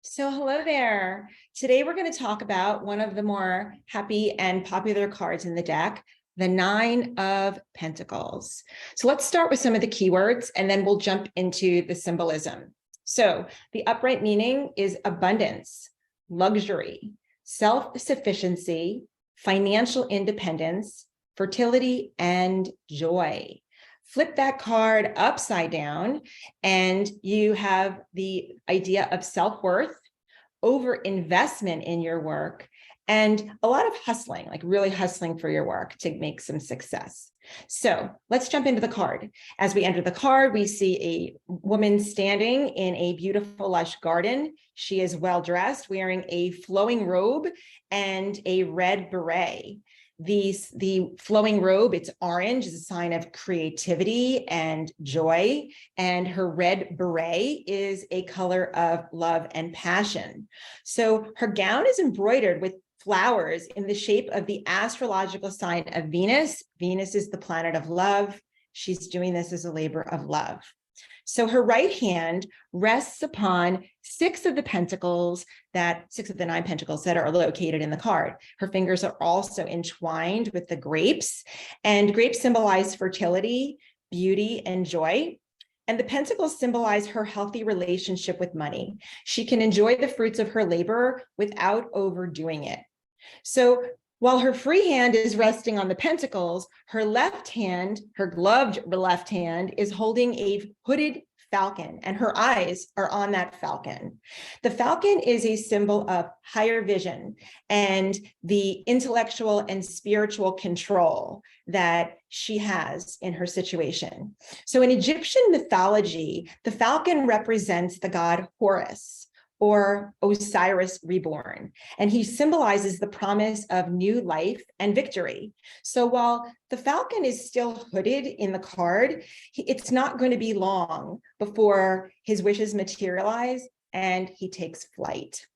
So hello there. Today we're going to talk about one of the more happy and popular cards in the deck, the Nine of Pentacles. So let's start with some of the keywords and then we'll jump into the symbolism. So the upright meaning is abundance, luxury, self-sufficiency, financial independence, fertility, and joy. Flip that card upside down and you have the idea of self-worth, over investment in your work, and a lot of hustling, like really hustling for your work to make some success. So let's jump into the card. As we enter the card, we see a woman standing in a beautiful, lush garden. She is well dressed, wearing a flowing robe and a red beret. The flowing robe, it's orange, is a sign of creativity and joy. And her red beret is a color of love and passion. So her gown is embroidered with flowers in the shape of the astrological sign of Venus. Venus is the planet of love. She's doing this as a labor of love. So her right hand rests upon six of the nine pentacles that are located in the card. Her fingers are also entwined with the grapes, and grapes symbolize fertility, beauty, and joy. And the pentacles symbolize her healthy relationship with money. She can enjoy the fruits of her labor without overdoing it. So while her free hand is resting on the pentacles, her left hand, her gloved left hand, is holding a hooded falcon, and her eyes are on that falcon. The falcon is a symbol of higher vision and the intellectual and spiritual control that she has in her situation. So in Egyptian mythology, the falcon represents the god Horus, or Osiris reborn, and he symbolizes the promise of new life and victory. So while the falcon is still hooded in the card, it's not going to be long before his wishes materialize and he takes flight.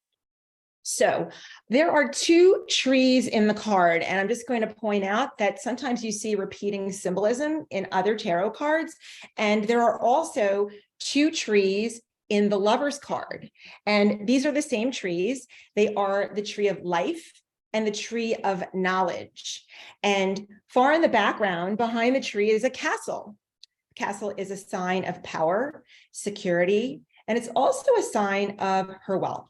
So there are two trees in the card, and I'm just going to point out that sometimes you see repeating symbolism in other tarot cards, and there are also two trees in the Lover's card. And these are the same trees. They are the tree of life and the tree of knowledge. And far in the background, behind the tree, is a castle. The castle is a sign of power, security, and it's also a sign of her wealth.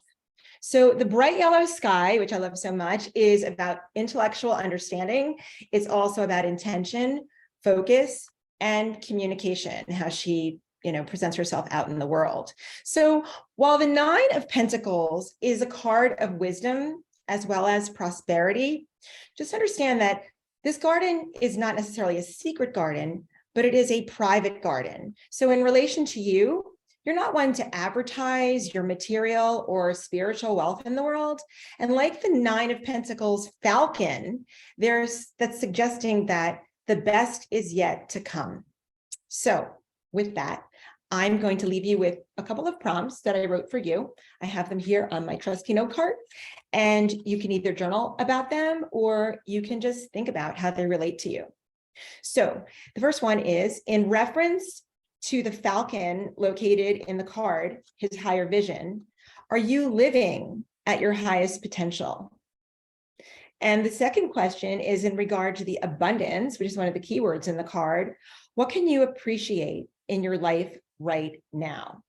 So the bright yellow sky, which I love so much, is about intellectual understanding. It's also about intention, focus, and communication, how she presents herself out in the world. So while the Nine of Pentacles is a card of wisdom as well as prosperity, just understand that this garden is not necessarily a secret garden, but it is a private garden. So in relation to you, you're not one to advertise your material or spiritual wealth in the world. And like the Nine of Pentacles falcon, that's suggesting that the best is yet to come. So with that, I'm going to leave you with a couple of prompts that I wrote for you. I have them here on my trusty note card, and you can either journal about them or you can just think about how they relate to you. So the first one is, in reference to the falcon located in the card, his higher vision, are you living at your highest potential? And the second question is in regard to the abundance, which is one of the keywords in the card. What can you appreciate in your life right now?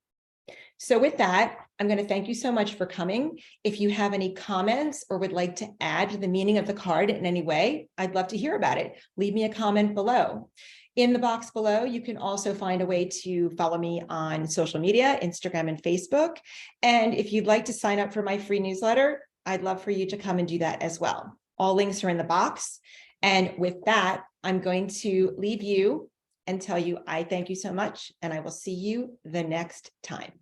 So with that, I'm going to thank you so much for coming. If you have any comments or would like to add to the meaning of the card in any way, I'd love to hear about it. Leave me a comment below. In the box below, you can also find a way to follow me on social media, Instagram and Facebook. And if you'd like to sign up for my free newsletter, I'd love for you to come and do that as well. All links are in the box. And with that, I'm going to leave you and tell you I thank you so much, and I will see you the next time.